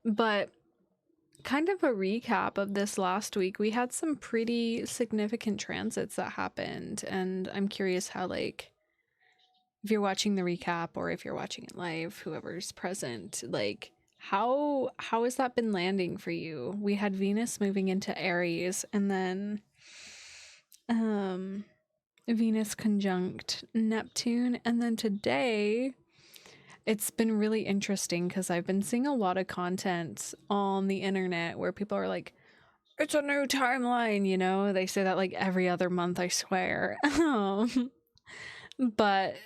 But kind of a recap of this last week, we had some pretty significant transits that happened, and I'm curious how, like, if you're watching the recap or if you're watching it live, whoever's present, like, how has that been landing for you? We had Venus moving into Aries, and then Venus conjunct Neptune, and then today it's been really interesting because I've been seeing a lot of content on the internet where people are like, it's a new timeline, you know? They say that like every other month, I swear. But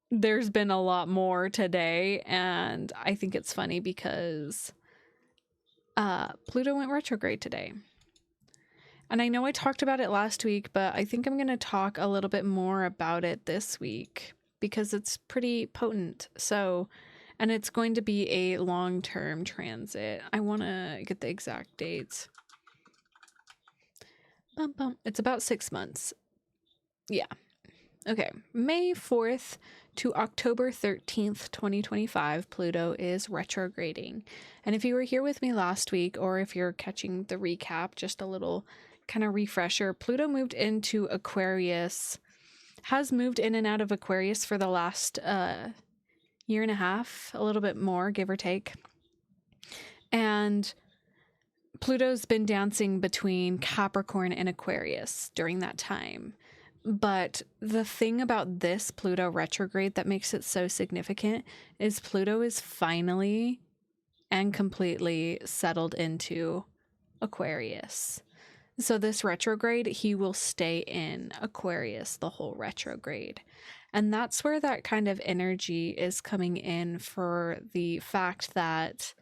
there's been a lot more today, and I think it's funny because Pluto went retrograde today. And I know I talked about it last week, but I think I'm going to talk a little bit more about it this week because it's pretty potent. So, and it's going to be a long-term transit. I want to get the exact dates. It's about 6 months. Yeah. Okay. May 4th to October 13th, 2025, Pluto is retrograding. And if you were here with me last week, or if you're catching the recap, just a little kind of refresher, Pluto moved into Aquarius, has moved in and out of Aquarius for the last year and a half, a little bit more, give or take. And Pluto's been dancing between Capricorn and Aquarius during that time. But the thing about this Pluto retrograde that makes it so significant is Pluto is finally and completely settled into Aquarius. So this retrograde, he will stay in Aquarius the whole retrograde. And that's where that kind of energy is coming in for the fact that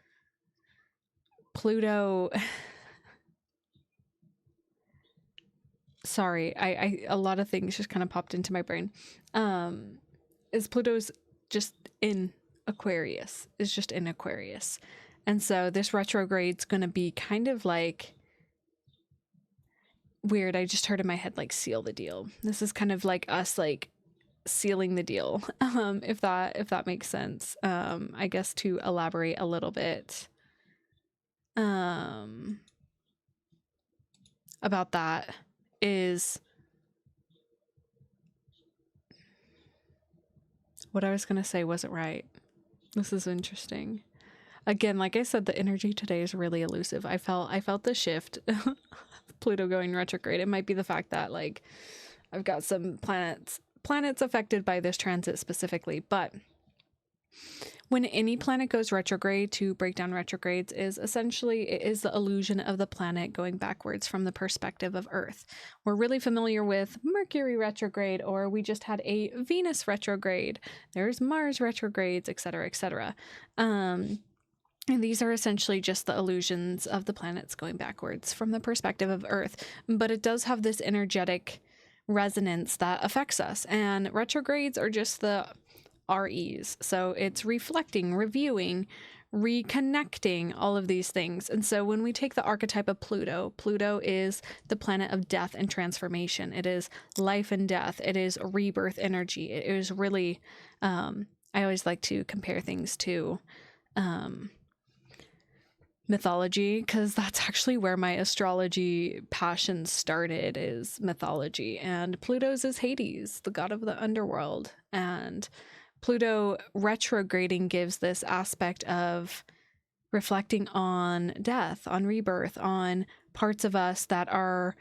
Pluto... Sorry, I a lot of things just kind of popped into my brain. Is Pluto's just in Aquarius, is just in Aquarius. And so this retrograde's going to be kind of like weird. I just heard in my head, like, seal the deal. This is kind of like us, like, sealing the deal. If that makes sense. I guess to elaborate a little bit about that is what I was going to say wasn't right. This is interesting. Again, like I said, the energy today is really elusive. I felt the shift. Pluto going retrograde. It might be the fact that, like, I've got some planets affected by this transit specifically, but when any planet goes retrograde, to break down retrogrades, is essentially, it is the illusion of the planet going backwards from the perspective of Earth. We're really familiar with Mercury retrograde, or we just had a Venus retrograde. There's Mars retrogrades, etc., etc. And these are essentially just the illusions of the planets going backwards from the perspective of Earth. But it does have this energetic resonance that affects us. And retrogrades are just the REs. So it's reflecting, reviewing, reconnecting, all of these things. And so when we take the archetype of Pluto, Pluto is the planet of death and transformation. It is life and death. It is rebirth energy. It is really, I always like to compare things to mythology, because that's actually where my astrology passion started, is mythology. And Pluto's is Hades, the god of the underworld. And Pluto retrograding gives this aspect of reflecting on death, on rebirth, on parts of us that are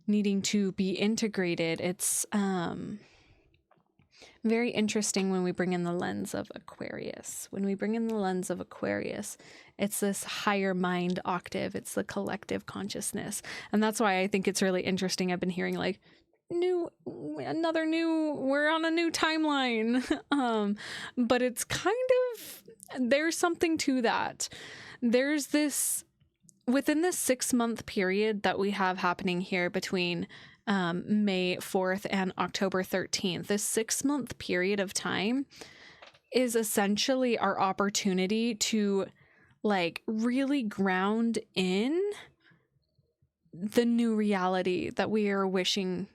needing to be integrated. It's very interesting when we bring in the lens of Aquarius. When we bring in the lens of Aquarius, it's this higher mind octave. It's the collective consciousness. And that's why I think it's really interesting. I've been hearing like, we're on a new timeline. But it's kind of, there's something to that. There's this, within this 6-month period that we have happening here between May 4th and October 13th, this 6-month period of time is essentially our opportunity to like really ground in the new reality that we are wishing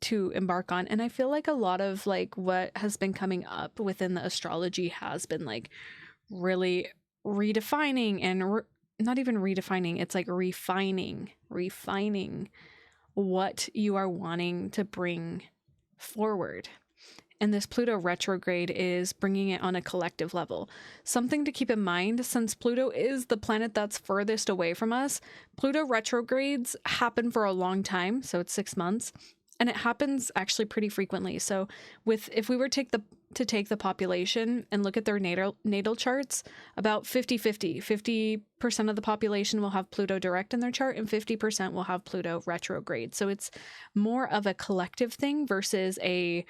to embark on. And I feel like a lot of like what has been coming up within the astrology has been like really redefining and not even redefining, it's like refining what you are wanting to bring forward. And this Pluto retrograde is bringing it on a collective level. Something to keep in mind, since Pluto is the planet that's furthest away from us, Pluto retrogrades happen for a long time, so it's 6 months, and it happens actually pretty frequently. So if we were to take the population and look at their natal charts, about 50-50. 50% of the population will have Pluto direct in their chart, and 50% will have Pluto retrograde. So it's more of a collective thing versus a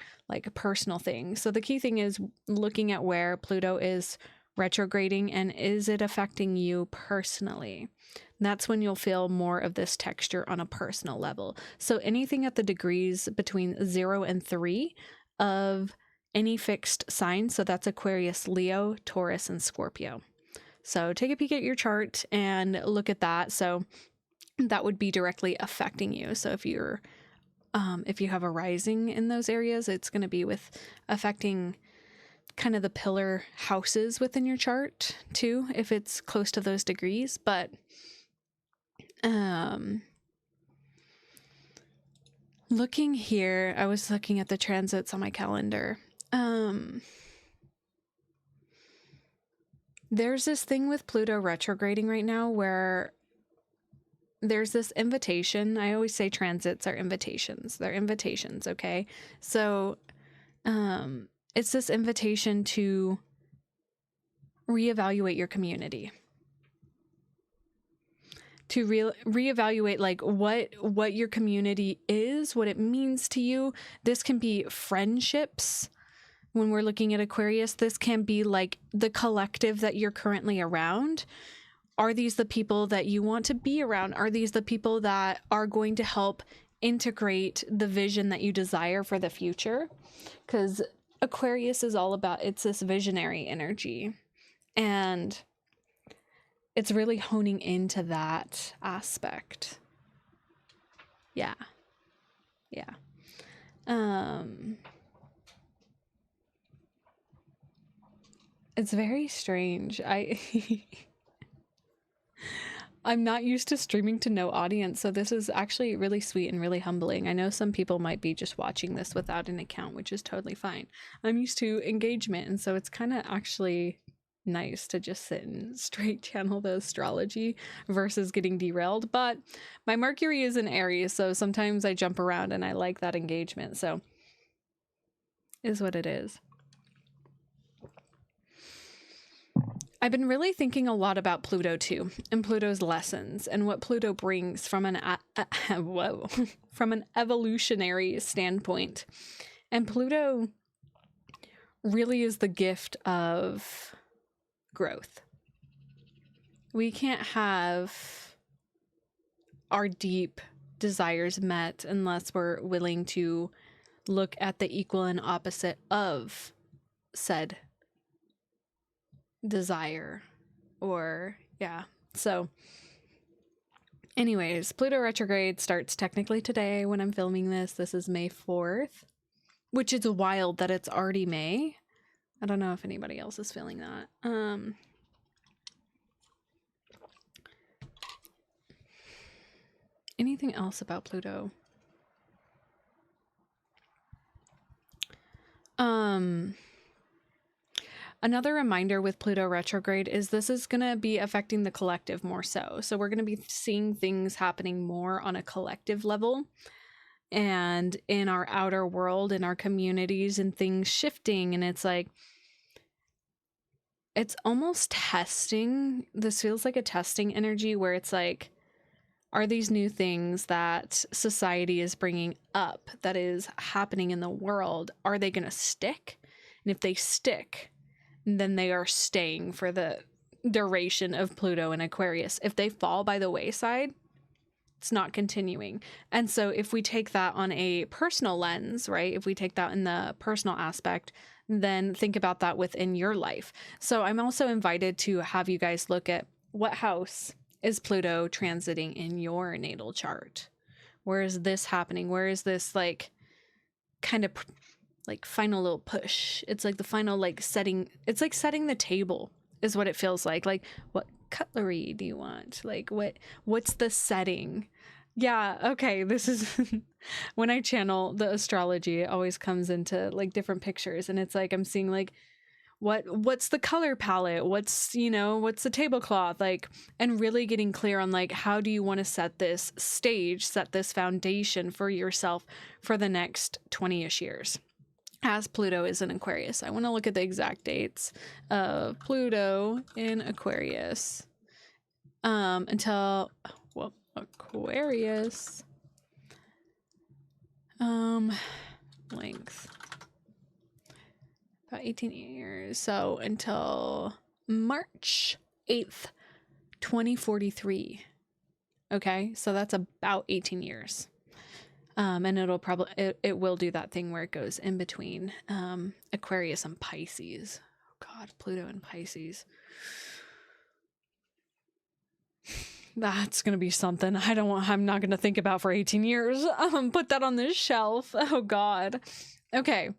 personal thing. So the key thing is looking at where Pluto is retrograding and is it affecting you personally. That's when you'll feel more of this texture on a personal level. So anything at the degrees between 0 and 3 of any fixed sign. So that's Aquarius, Leo, Taurus, and Scorpio. So take a peek at your chart and look at that. So that would be directly affecting you. So if you have a rising in those areas, it's going to be with affecting kind of the pillar houses within your chart too, if it's close to those degrees. But looking here, I was looking at the transits on my calendar. There's this thing with Pluto retrograding right now where there's this invitation. I always say transits are invitations. They're invitations, okay? So it's this invitation to reevaluate your community. To reevaluate like what your community is, what it means to you. This can be friendships. When we're looking at Aquarius, this can be like the collective that you're currently around. Are these the people that you want to be around? Are these the people that are going to help integrate the vision that you desire for the future? Because Aquarius is all about, it's this visionary energy. And it's really honing into that aspect. Yeah. It's very strange. I'm not used to streaming to no audience, so this is actually really sweet and really humbling. I know some people might be just watching this without an account, which is totally fine. I'm used to engagement, and so it's kind of actually nice to just sit and straight channel the astrology versus getting derailed. But my Mercury is in Aries, so sometimes I jump around and I like that engagement, so is what it is. I've been really thinking a lot about Pluto too, and Pluto's lessons, and what Pluto brings from an from an evolutionary standpoint. And Pluto really is the gift of growth. We can't have our deep desires met unless we're willing to look at the equal and opposite of said desire. So anyways, Pluto retrograde starts technically today when I'm filming this. This is May 4th, which is wild that it's already May. I don't know if anybody else is feeling that. Anything else about Pluto? Another reminder with Pluto retrograde is this is going to be affecting the collective more so. So we're going to be seeing things happening more on a collective level and in our outer world, in our communities, and things shifting. And it's like, it's almost testing. This feels like a testing energy where it's like, are these new things that society is bringing up that is happening in the world, are they going to stick? And if they stick, then they are staying for the duration of Pluto and Aquarius. If they fall by the wayside, it's not continuing. And so if we take that on a personal lens, right? If we take that in the personal aspect, then think about that within your life. So I'm also invited to have you guys look at what house is Pluto transiting in your natal chart. Where is this happening? Where is this like kind of like final little push? It's like the final like setting. It's like setting the table is what it feels like. Like cutlery do you want? Like what's the setting? Yeah, okay, this is when I channel the astrology, it always comes into like different pictures, and it's like I'm seeing like what's the color palette, what's, you know, what's the tablecloth, like, and really getting clear on like how do you want to set this stage, set this foundation for yourself for the next 20-ish years, as Pluto is in Aquarius. I want to look at the exact dates of Pluto in Aquarius until, well, Aquarius length about 18 years, so until March 8th 2043. Okay, so that's about 18 years. And it'll probably it will do that thing where it goes in between Aquarius and Pisces. Oh god, Pluto and Pisces. That's gonna be something I'm not gonna think about for 18 years. Put that on this shelf. Oh god. Okay,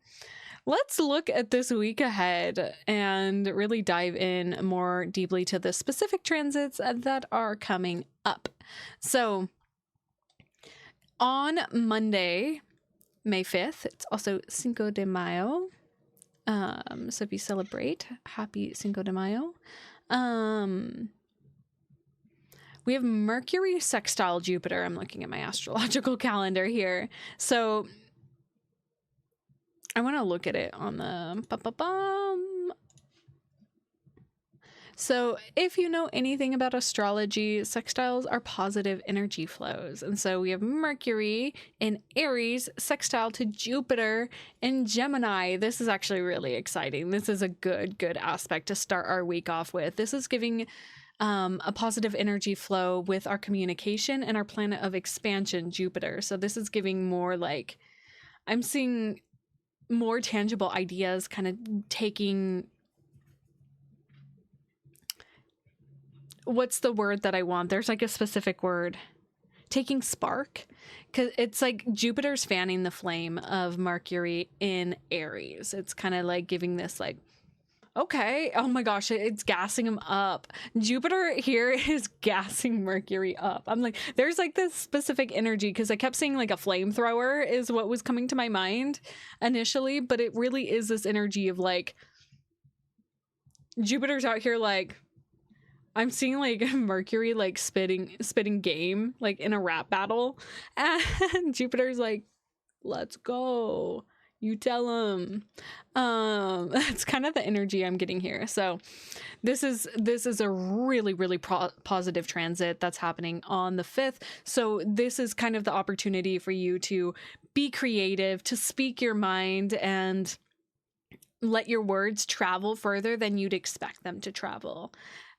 let's look at this week ahead and really dive in more deeply to the specific transits that are coming up. So on Monday, May 5th, it's also Cinco de Mayo. So if you celebrate, happy Cinco de Mayo. We have Mercury sextile Jupiter. I'm looking at my astrological calendar here. So I want to look at it on the... So if you know anything about astrology, sextiles are positive energy flows. And so we have Mercury in Aries, sextile to Jupiter in Gemini. This is actually really exciting. This is a good aspect to start our week off with. This is giving a positive energy flow with our communication and our planet of expansion, Jupiter. So this is giving more like, I'm seeing more tangible ideas kind of taking, what's the word that I want? There's like a specific word. Taking spark, because it's like Jupiter's fanning the flame of Mercury in Aries. It's kind of like giving this like, okay, oh my gosh, it's gassing him up. Jupiter here is gassing Mercury up. I'm like, there's like this specific energy, because I kept saying like a flamethrower is what was coming to my mind initially, but it really is this energy of like, Jupiter's out here like, I'm seeing like Mercury like spitting game like in a rap battle, and Jupiter's like, let's go, you tell him. That's kind of the energy I'm getting here. So this is a really positive transit that's happening on the 5th. So this is kind of the opportunity for you to be creative, to speak your mind, and let your words travel further than you'd expect them to travel,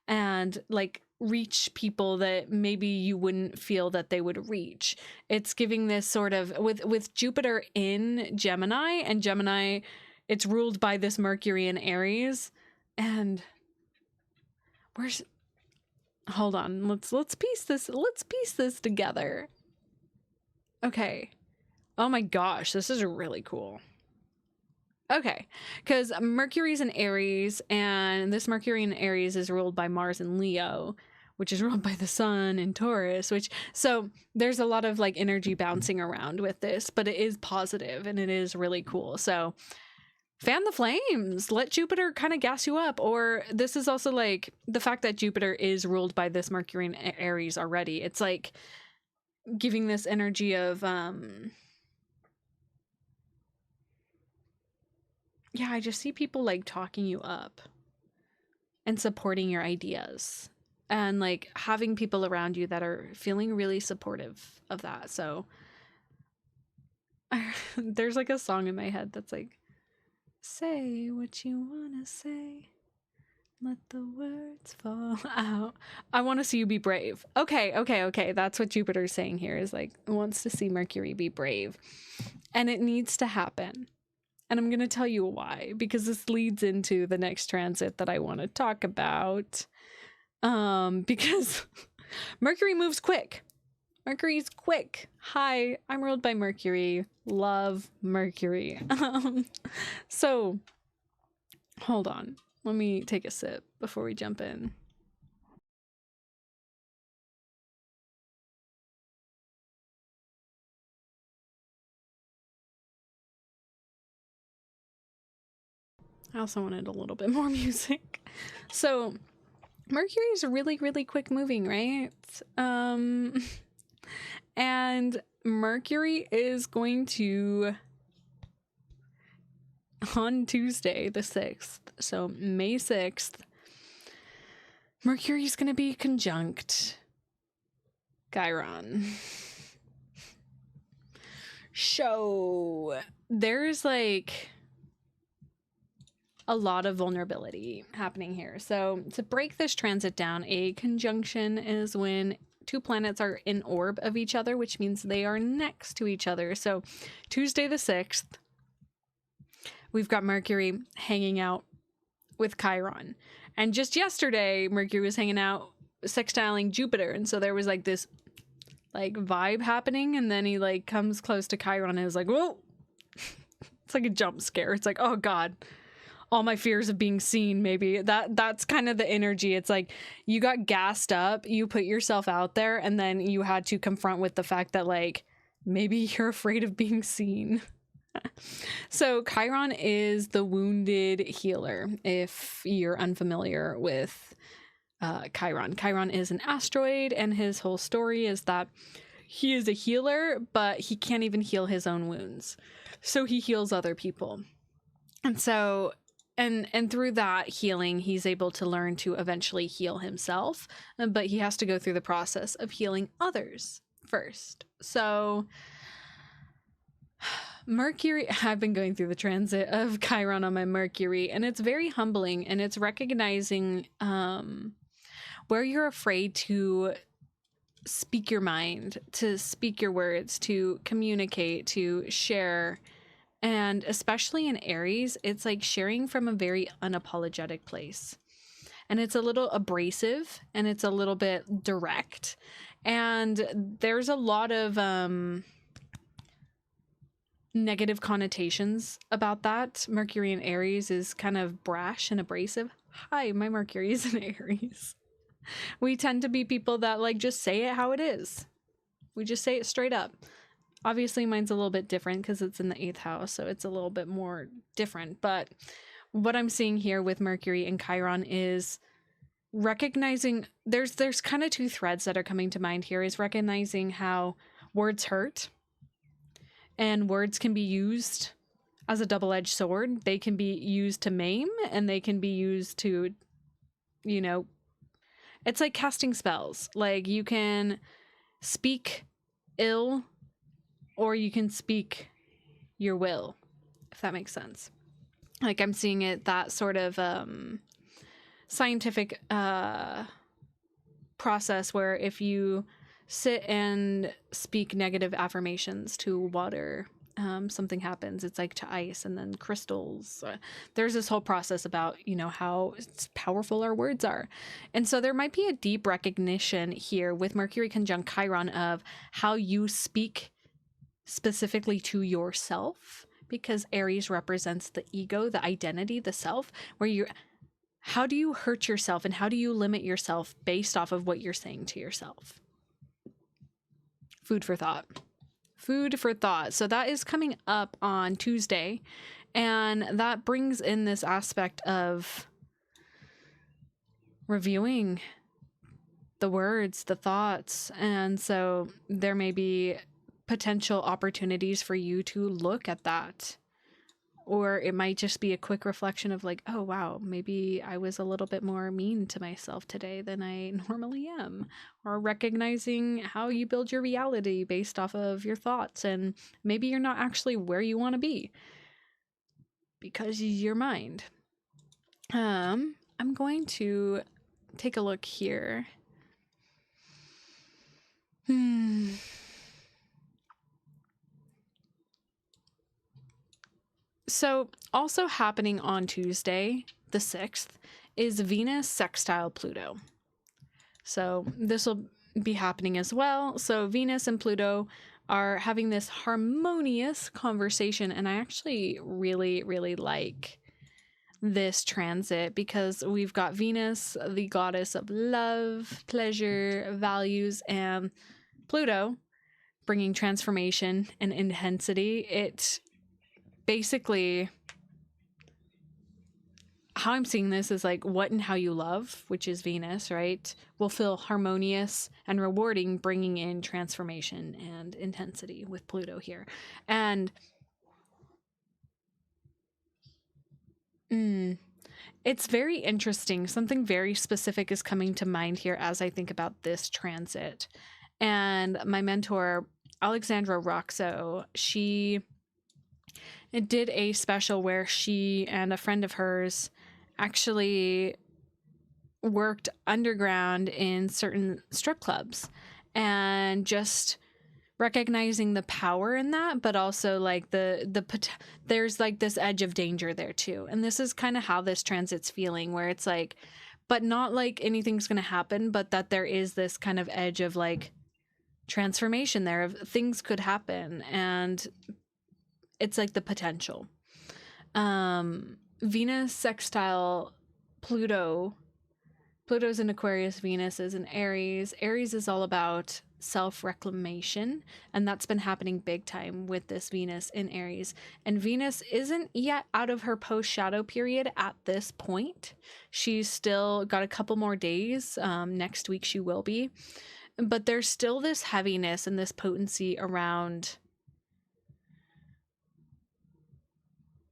and like reach people that maybe you wouldn't feel that they would reach. It's giving this sort of, with Jupiter in Gemini, and Gemini, it's ruled by this Mercury in Aries, and hold on, let's piece this together. Okay, oh my gosh, this is really cool. Okay, because Mercury's in Aries, and this Mercury in Aries is ruled by Mars in Leo, which is ruled by the Sun in Taurus, so there's a lot of like energy bouncing around with this, but it is positive and it is really cool. So fan the flames, let Jupiter kind of gas you up. Or this is also like the fact that Jupiter is ruled by this Mercury in Aries already. It's like giving this energy of, yeah, I just see people like talking you up and supporting your ideas, and like having people around you that are feeling really supportive of that. So there's like a song in my head that's like, say what you want to say, let the words fall out. I want to see you be brave. Okay. That's what Jupiter's saying here, is like, it wants to see Mercury be brave, and it needs to happen. And I'm going to tell you why, because this leads into the next transit that I want to talk about. Because Mercury moves quick. Mercury's quick. Hi, I'm ruled by Mercury. Love Mercury. So hold on. Let me take a sip before we jump in. I also wanted a little bit more music. So Mercury is really, really quick moving, right? And Mercury is going to, on Tuesday, the 6th, so May 6th, Mercury is going to be conjunct Chiron. So there's like a lot of vulnerability happening here. So to break this transit down, a conjunction is when two planets are in orb of each other, which means they are next to each other. So Tuesday the 6th, we've got Mercury hanging out with Chiron. And just yesterday, Mercury was hanging out sextiling Jupiter. And so there was like this like vibe happening. And then he like comes close to Chiron and is like, whoa. It's like a jump scare. It's like, oh God. All my fears of being seen, maybe. That's kind of the energy. It's like you got gassed up, you put yourself out there, and then you had to confront with the fact that like maybe you're afraid of being seen. So Chiron is the wounded healer, if you're unfamiliar with Chiron. Chiron is an asteroid, and his whole story is that he is a healer, but he can't even heal his own wounds. So he heals other people. And so And through that healing, he's able to learn to eventually heal himself, but he has to go through the process of healing others first. So Mercury, I've been going through the transit of Chiron on my Mercury, and it's very humbling, and it's recognizing where you're afraid to speak your mind, to speak your words, to communicate, to share. And especially in Aries, it's like sharing from a very unapologetic place. And it's a little abrasive, and it's a little bit direct. And there's a lot of negative connotations about that. Mercury in Aries is kind of brash and abrasive. Hi, my Mercury is in Aries. We tend to be people that like just say it how it is. We just say it straight up. Obviously, mine's a little bit different because it's in the 8th house, so it's a little bit more different. But what I'm seeing here with Mercury and Chiron is recognizing there's kind of two threads that are coming to mind here, is recognizing how words hurt, and words can be used as a double-edged sword. They can be used to maim, and they can be used to, you know, it's like casting spells. Like you can speak ill, or you can speak your will, if that makes sense. Like I'm seeing it, that sort of scientific process where if you sit and speak negative affirmations to water, something happens. It's like to ice and then crystals. There's this whole process about, you know, how powerful our words are. And so there might be a deep recognition here with Mercury conjunct Chiron of how you speak specifically to yourself, because Aries represents the ego, the identity, the self, where how do you hurt yourself and how do you limit yourself based off of what you're saying to yourself? Food for thought. Food for thought. So that is coming up on Tuesday, and that brings in this aspect of reviewing the words, the thoughts, and so there may be potential opportunities for you to look at that. Or it might just be a quick reflection of like, oh wow, maybe I was a little bit more mean to myself today than I normally am. Or recognizing how you build your reality based off of your thoughts, and maybe you're not actually where you want to be because your mind. I'm going to take a look here. So also happening on Tuesday, the 6th, is Venus sextile Pluto. So this will be happening as well. So Venus and Pluto are having this harmonious conversation, and I actually really, really like this transit because we've got Venus, the goddess of love, pleasure, values, and Pluto bringing transformation and intensity. It basically how I'm seeing this is like what and how you love, which is Venus, right, will feel harmonious and rewarding, bringing in transformation and intensity with Pluto here. And it's very interesting. Something very specific is coming to mind here as I think about this transit. And my mentor, Alexandra Roxo, she did a special where she and a friend of hers actually worked underground in certain strip clubs, and just recognizing the power in that, but also like there's like this edge of danger there too. And this is kind of how this transit's feeling, where it's like, but not like anything's going to happen, but that there is this kind of edge of like transformation there, of things could happen, and it's like the potential. Venus sextile Pluto's in Aquarius, Venus is in Aries. Aries is all about self-reclamation, and that's been happening big time with this Venus in Aries. And Venus isn't yet out of her post-shadow period at this point. She's still got a couple more days. Next week she will be. But there's still this heaviness and this potency around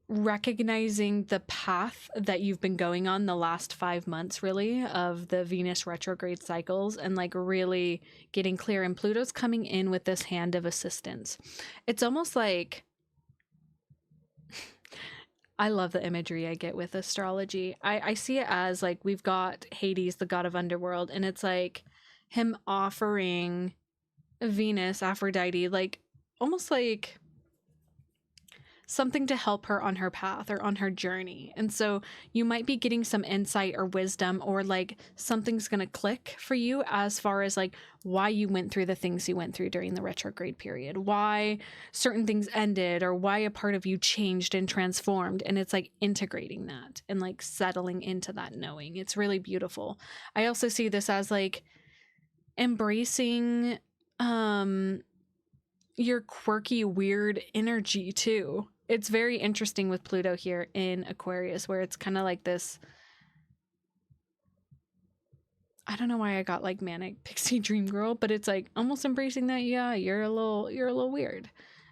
recognizing the path that you've been going on the last 5 months, really, of the Venus retrograde cycles, and like really getting clear. And Pluto's coming in with this hand of assistance. It's almost like, I love the imagery I get with astrology. I see it as like we've got Hades, the god of underworld, and it's like him offering Venus, Aphrodite, like almost like something to help her on her path or on her journey. And so you might be getting some insight or wisdom, or like something's going to click for you as far as like why you went through the things you went through during the retrograde period, why certain things ended, or why a part of you changed and transformed. And it's like integrating that and like settling into that knowing. It's really beautiful. I also see this as like embracing your quirky, weird energy too. It's very interesting with Pluto here in Aquarius, where it's kind of like this, I don't know why I got like manic pixie dream girl, but it's like almost embracing that, yeah, you're a little weird.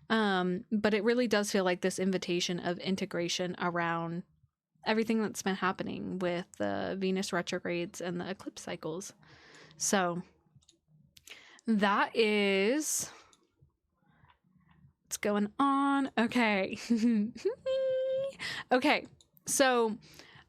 But it really does feel like this invitation of integration around everything that's been happening with the Venus retrogrades and the eclipse cycles. So that is what's going on. Okay. Okay. So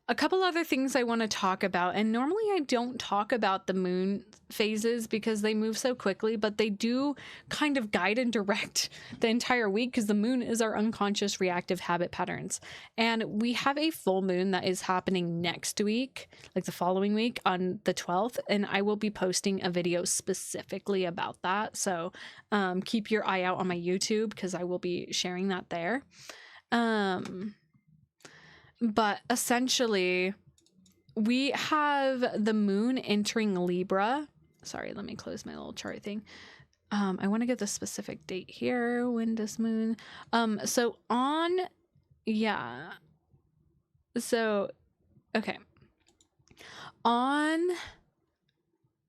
a couple other things I want to talk about, and normally I don't talk about the moon phases because they move so quickly, but they do kind of guide and direct the entire week because the moon is our unconscious reactive habit patterns. And we have a full moon that is happening next week, like the following week on the 12th, and I will be posting a video specifically about that. So keep your eye out on my YouTube because I will be sharing that there. But essentially, we have the moon entering Libra. Sorry, let me close my little chart thing. I want to get the specific date here. When does moon? So okay. On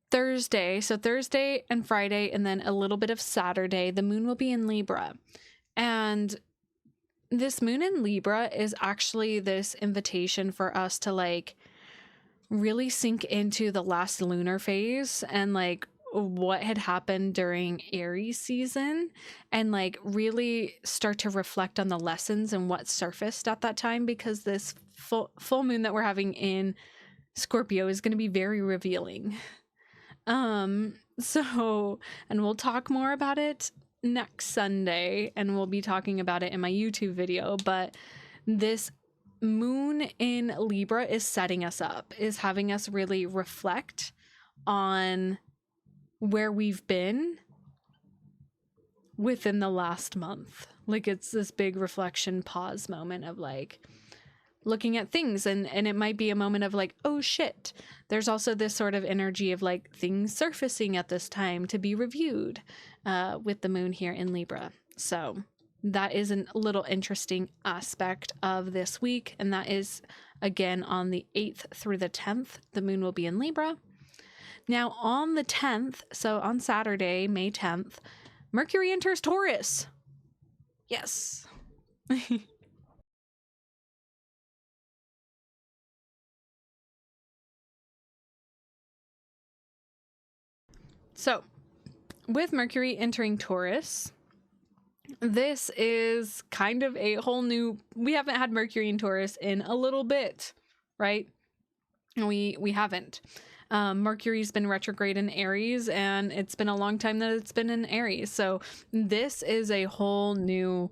Thursday, so Thursday and Friday, and then a little bit of Saturday, the moon will be in Libra. And this moon in Libra is actually this invitation for us to like really sink into the last lunar phase and like what had happened during Aries season, and like really start to reflect on the lessons and what surfaced at that time, because this full moon that we're having in Scorpio is going to be very revealing. So, and we'll talk more about it next Sunday, and we'll be talking about it in my YouTube video, but this moon in Libra is setting us up, is having us really reflect on where we've been within the last month. Like it's this big reflection pause moment of like looking at things, and it might be a moment of like, oh shit. There's also this sort of energy of like things surfacing at this time to be reviewed with the moon here in Libra. So that is a little interesting aspect of this week. And that is, again, on the 8th through the 10th, the moon will be in Libra. Now on the 10th, so on Saturday, May 10th, Mercury enters Taurus. Yes. So, with Mercury entering Taurus, this is kind of a whole new, we haven't had Mercury in Taurus in a little bit, right? We haven't. Mercury's been retrograde in Aries, and it's been a long time that it's been in Aries. So this is a whole new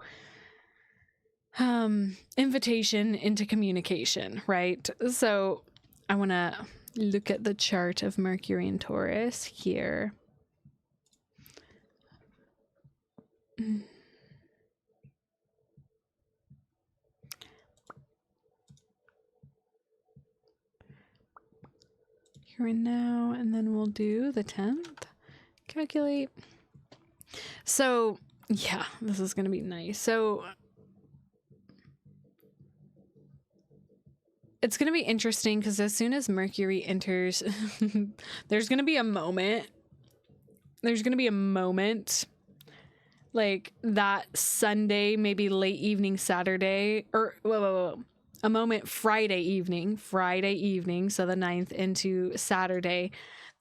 invitation into communication, right? So I want to look at the chart of Mercury in Taurus here. Here and now, and then we'll do the 10th. Calculate. So, yeah, this is going to be nice. So, it's going to be interesting because as soon as Mercury enters, there's going to be a moment. There's going to be a moment like that Sunday, maybe late evening Saturday, or a moment Friday evening, so the 9th into Saturday.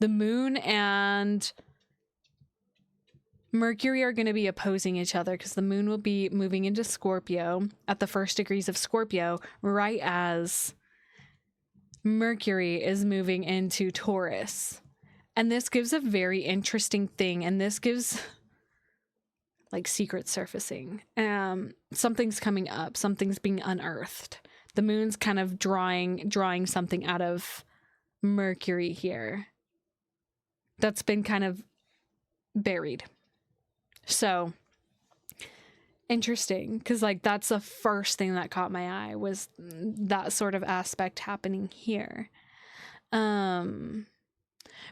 The moon and Mercury are going to be opposing each other because the moon will be moving into Scorpio at the 1st degrees of Scorpio, right as Mercury is moving into Taurus. And this gives a very interesting thing, and this gives like secret surfacing. Something's coming up, something's being unearthed. The moon's kind of drawing something out of Mercury here that's been kind of buried. So interesting, because like that's the first thing that caught my eye, was that sort of aspect happening here.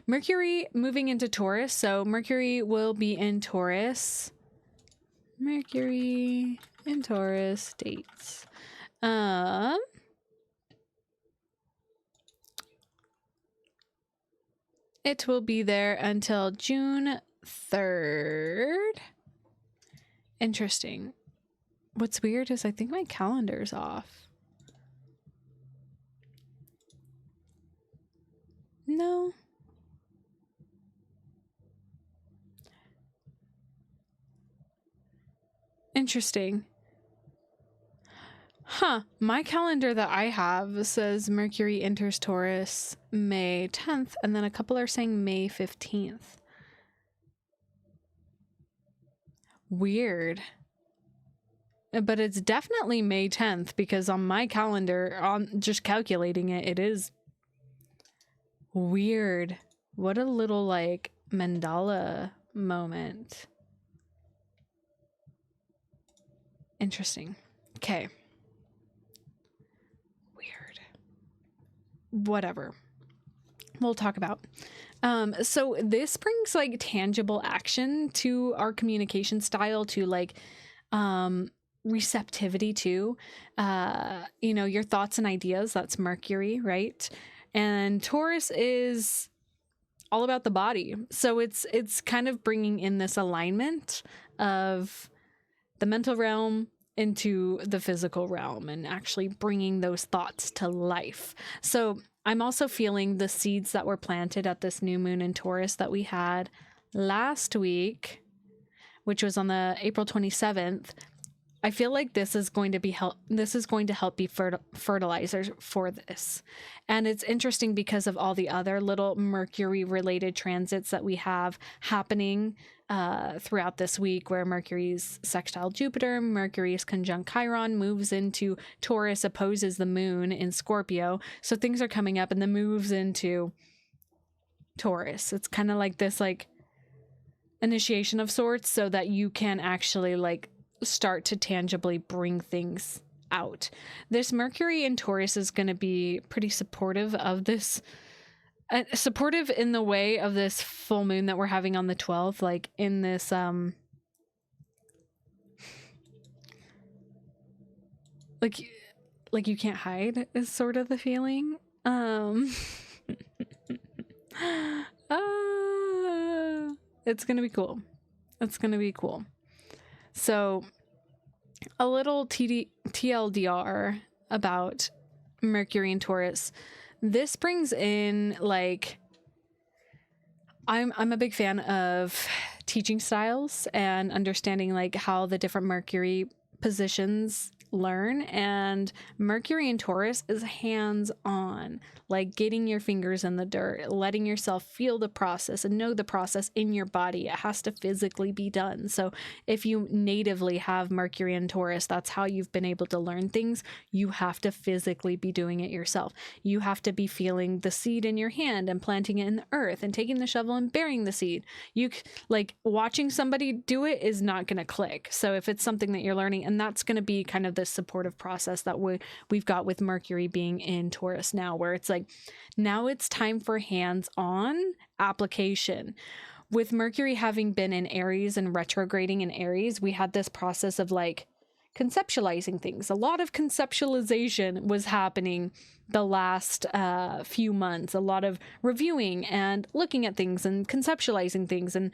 Mercury moving into Taurus. So Mercury will be in Taurus. Mercury in Taurus dates. It will be there until June 3rd. Interesting. What's weird is I think my calendar's off. No. Interesting. Huh. My calendar that I have says Mercury enters Taurus May 10th, and then a couple are saying May 15th. Weird. But it's definitely May 10th, because on my calendar, on just calculating it, it is weird. What a little like mandala moment. Interesting. Okay. Weird. Whatever. We'll talk about. So this brings like tangible action to our communication style, to like receptivity to your thoughts and ideas. That's Mercury, right? And Taurus is all about the body. So it's kind of bringing in this alignment of the mental realm into the physical realm and actually bringing those thoughts to life. So I'm also feeling the seeds that were planted at this new moon in Taurus that we had last week, which was on the April 27th. I feel like this is going to help be fertilizers for this. And it's interesting because of all the other little Mercury related transits that we have happening throughout this week, where Mercury's sextile Jupiter, Mercury's conjunct Chiron, moves into Taurus, opposes the moon in Scorpio. So things are coming up, and then moves into Taurus. It's kind of like this like initiation of sorts, so that you can actually like start to tangibly bring things out. This Mercury in Taurus is going to be pretty supportive of this, supportive in the way of this full moon that we're having on the 12th, like in this like you can't hide is sort of the feeling. It's gonna be cool. It's gonna be cool. So a little TLDR about Mercury and Taurus. This brings in, like, I'm a big fan of teaching styles and understanding like how the different Mercury positions learn, and Mercury in Taurus is hands-on, like getting your fingers in the dirt, letting yourself feel the process and know the process in your body. It has to physically be done. So if you natively have Mercury in Taurus, that's how you've been able to learn things. You have to physically be doing it yourself. You have to be feeling the seed in your hand and planting it in the earth and taking the shovel and burying the seed. Like watching somebody do it is not going to click. So if it's something that you're learning, and that's going to be kind of the supportive process that we've got with Mercury being in Taurus now, where it's like, now it's time for hands-on application. With Mercury having been in Aries and retrograding in Aries, we had this process of like conceptualizing things. A lot of conceptualization was happening the last few months, a lot of reviewing and looking at things and conceptualizing things and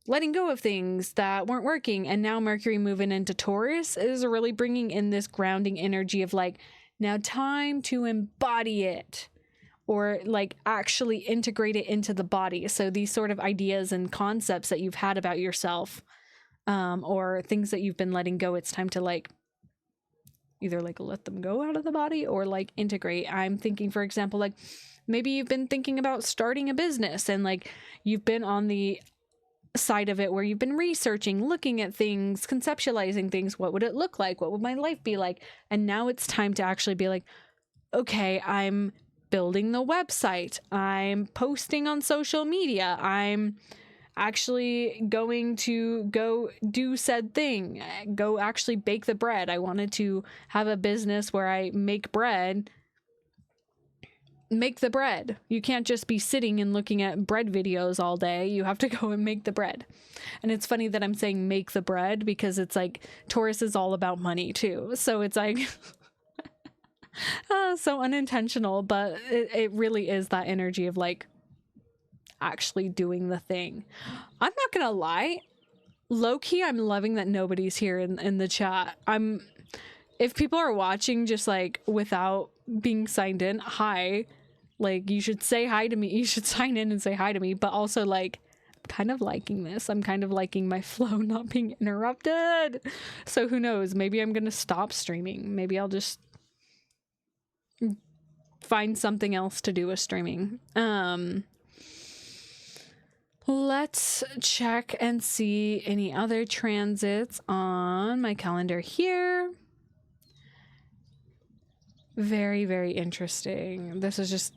letting go of things that weren't working. And now Mercury moving into Taurus is really bringing in this grounding energy of like, now time to embody it, or like actually integrate it into the body. So these sort of ideas and concepts that you've had about yourself, or things that you've been letting go, it's time to like either like let them go out of the body or like integrate. I'm thinking, for example, like maybe you've been thinking about starting a business and like you've been on the side of it where you've been researching, looking at things, conceptualizing things. What would it look like? What would my life be like? And now it's time to actually be like, okay, I'm building the website, I'm posting on social media, I'm actually going to go do said thing, go actually bake the bread. I wanted to have a business where I make bread. Make the bread. You can't just be sitting and looking at bread videos all day. You have to go and make the bread. And it's funny that I'm saying make the bread because it's like Taurus is all about money too. So it's like so unintentional, but it really is that energy of like actually doing the thing. I'm not gonna lie, low-key I'm loving that nobody's here in the chat. If people are watching just like without being signed in, hi, like you should say hi to me. You should sign in and say hi to me. But also like, I'm kind of liking this. I'm kind of liking my flow not being interrupted. So who knows? Maybe I'm gonna stop streaming. Maybe I'll just find something else to do with streaming. Let's check and see any other transits on my calendar here. Very, very interesting. This is just,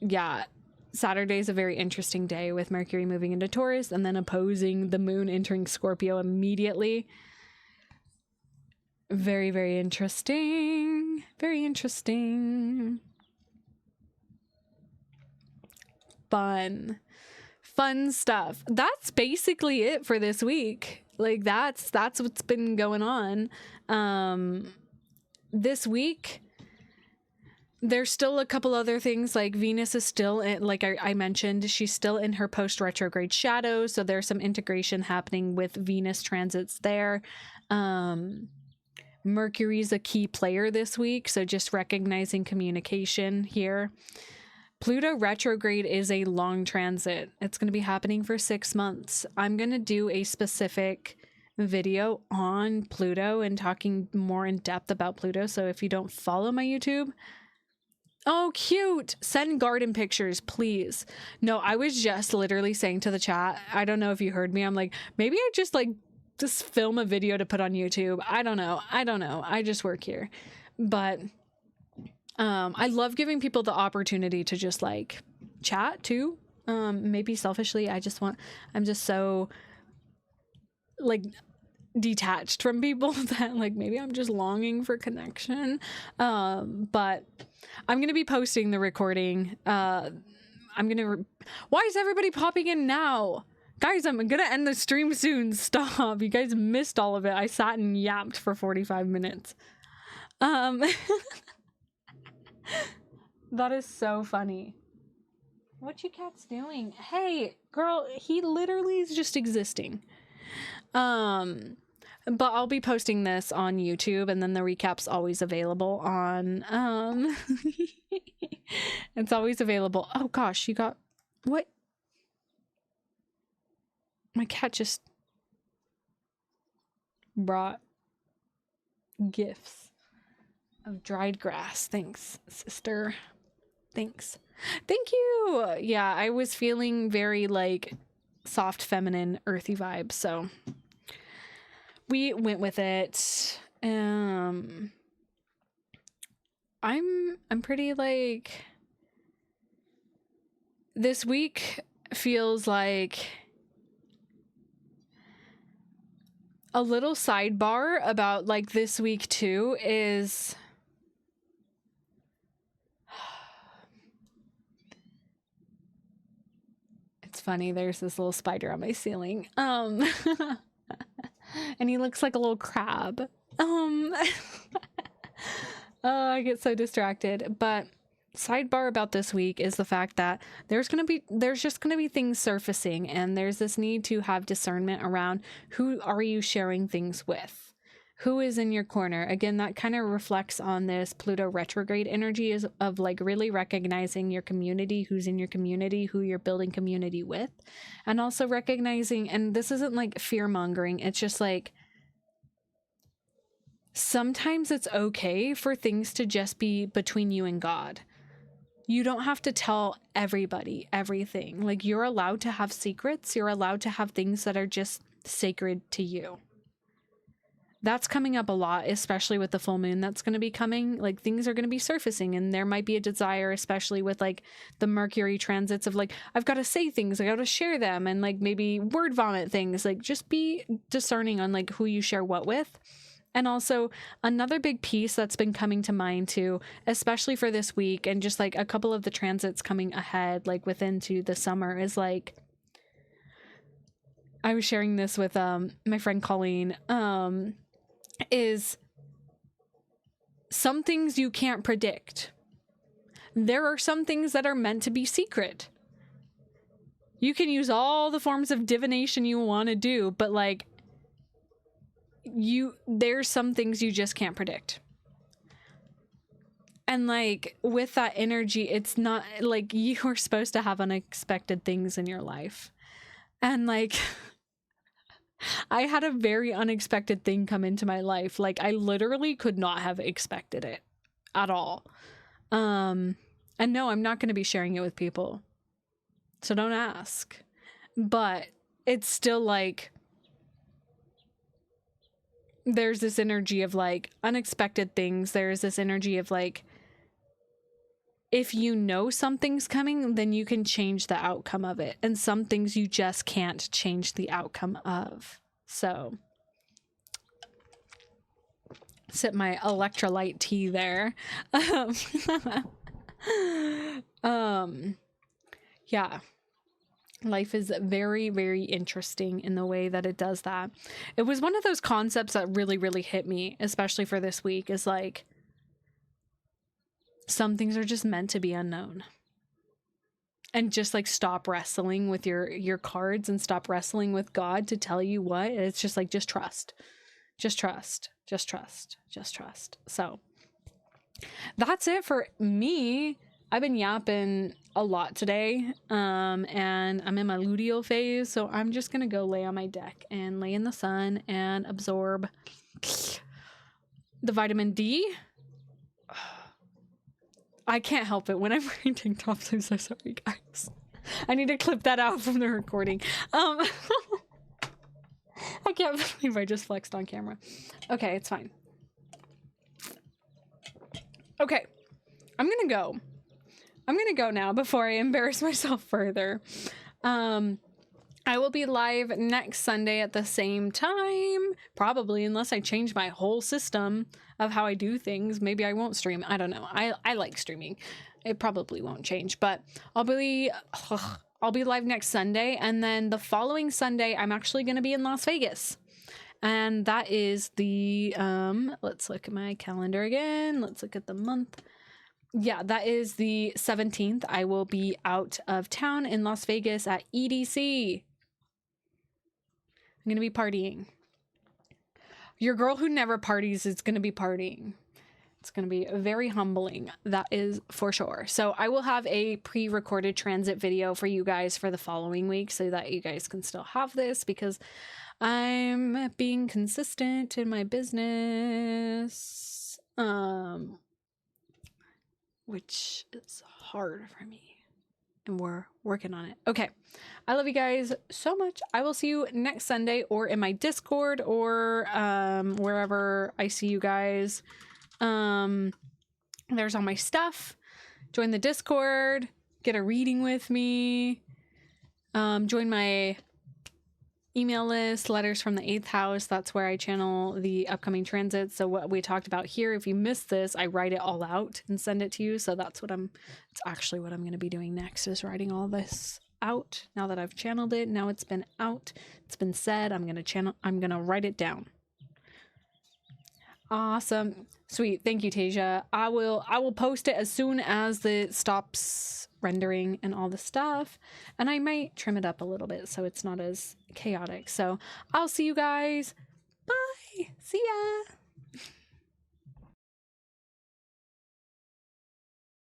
yeah, Saturday's a very interesting day with Mercury moving into Taurus and then opposing the moon entering Scorpio immediately. Very, very interesting. Very interesting. Fun stuff. That's basically it for this week. Like that's what's been going on. This week, there's still a couple other things, like Venus is still in, like I mentioned, she's still in her post-retrograde shadow, so there's some integration happening with Venus transits there. Mercury's a key player this week, so just recognizing communication here. Pluto retrograde is a long transit. It's going to be happening for 6 months. I'm going to do a specific video on Pluto and talking more in depth about Pluto, so if you don't follow my YouTube, oh, cute. Send garden pictures, please. No, I was just literally saying to the chat, I don't know if you heard me. I'm like, maybe I just film a video to put on YouTube. I don't know. I just work here. But I love giving people the opportunity to just like chat too. Maybe selfishly, I'm just so like detached from people that like maybe I'm just longing for connection. But I'm gonna be posting the recording. Why is everybody popping in now? Guys, I'm gonna end the stream soon. Stop. You guys missed all of it. I sat and yapped for 45 minutes. Um, that is so funny. What you cats doing? Hey, girl, he literally is just existing. But I'll be posting this on YouTube, and then the recap's always available on, it's always available. Oh gosh, you got, what? My cat just brought gifts of dried grass. Thanks, sister. Thanks. Thank you. Yeah, I was feeling very like soft, feminine, earthy vibes, so we went with it. I'm pretty like, this week feels like a little sidebar about like this week too is it's funny, there's this little spider on my ceiling. And he looks like a little crab. I get so distracted. But sidebar about this week is the fact that there's just gonna be things surfacing, and there's this need to have discernment around who are you sharing things with. Who is in your corner? Again, that kind of reflects on this Pluto retrograde energy is of like really recognizing your community, who's in your community, who you're building community with, and also recognizing, and this isn't like fear mongering, it's just like sometimes it's okay for things to just be between you and God. You don't have to tell everybody everything. Like, you're allowed to have secrets. You're allowed to have things that are just sacred to you. That's coming up a lot, especially with the full moon that's going to be coming. Like, things are going to be surfacing, and there might be a desire, especially with like the Mercury transits of like, I've got to say things, I got to share them, and like maybe word vomit things. Like, just be discerning on like who you share what with. And also another big piece that's been coming to mind too, especially for this week and just like a couple of the transits coming ahead, like within to the summer, is like, I was sharing this with my friend Colleen, is some things you can't predict. There are some things that are meant to be secret. You can use all the forms of divination you want to do, but like, there's some things you just can't predict. And like with that energy, it's not like you are supposed to have unexpected things in your life. And like I had a very unexpected thing come into my life. Like, I literally could not have expected it at all. And no, I'm not going to be sharing it with people, so don't ask. But it's still like, there's this energy of like unexpected things. There's this energy of like, if you know something's coming, then you can change the outcome of it. And some things you just can't change the outcome of. So, sip my electrolyte tea there. Yeah. Life is very, very interesting in the way that it does that. It was one of those concepts that really, really hit me, especially for this week, is like, some things are just meant to be unknown. And just like stop wrestling with your cards and stop wrestling with God to tell you what. It's just like, just trust. Just trust. Just trust. Just trust. So that's it for me. I've been yapping a lot today, and I'm in my luteal phase, so I'm just gonna go lay on my deck and lay in the sun and absorb the vitamin D. I can't help it when I'm wearing tank tops. I'm so sorry, guys. I need to clip that out from the recording. I can't believe I just flexed on camera. Okay, it's fine. Okay, I'm gonna go now before I embarrass myself further. I will be live next Sunday at the same time, probably, unless I change my whole system of how I do things. Maybe I won't stream. I don't know. I like streaming. It probably won't change, but I'll be live next Sunday, and then the following Sunday I'm actually going to be in Las Vegas. And that is the, let's look at my calendar again. Let's look at the month. Yeah, that is the 17th. I will be out of town in Las Vegas at EDC. I'm going to be partying. Your girl who never parties is going to be partying. It's going to be very humbling. That is for sure. So I will have a pre-recorded transit video for you guys for the following week so that you guys can still have this, because I'm being consistent in my business, which is hard for me. And we're working on it. Okay. I love you guys so much. I will see you next Sunday, or in my Discord, or wherever I see you guys. There's all my stuff. Join the Discord. Get a reading with me. Join my email list, letters from the 8th house. That's where I channel the upcoming transits. So what we talked about here, if you missed this, I write it all out and send it to you. So that's what it's actually what I'm going to be doing next, is writing all this out. Now that I've channeled it, now it's been out, it's been said, I'm going to write it down. Awesome. Sweet. Thank you, Tasia. I will post it as soon as it stops rendering and all the stuff, and I might trim it up a little bit so it's not as chaotic. So I'll see you guys. Bye. See ya.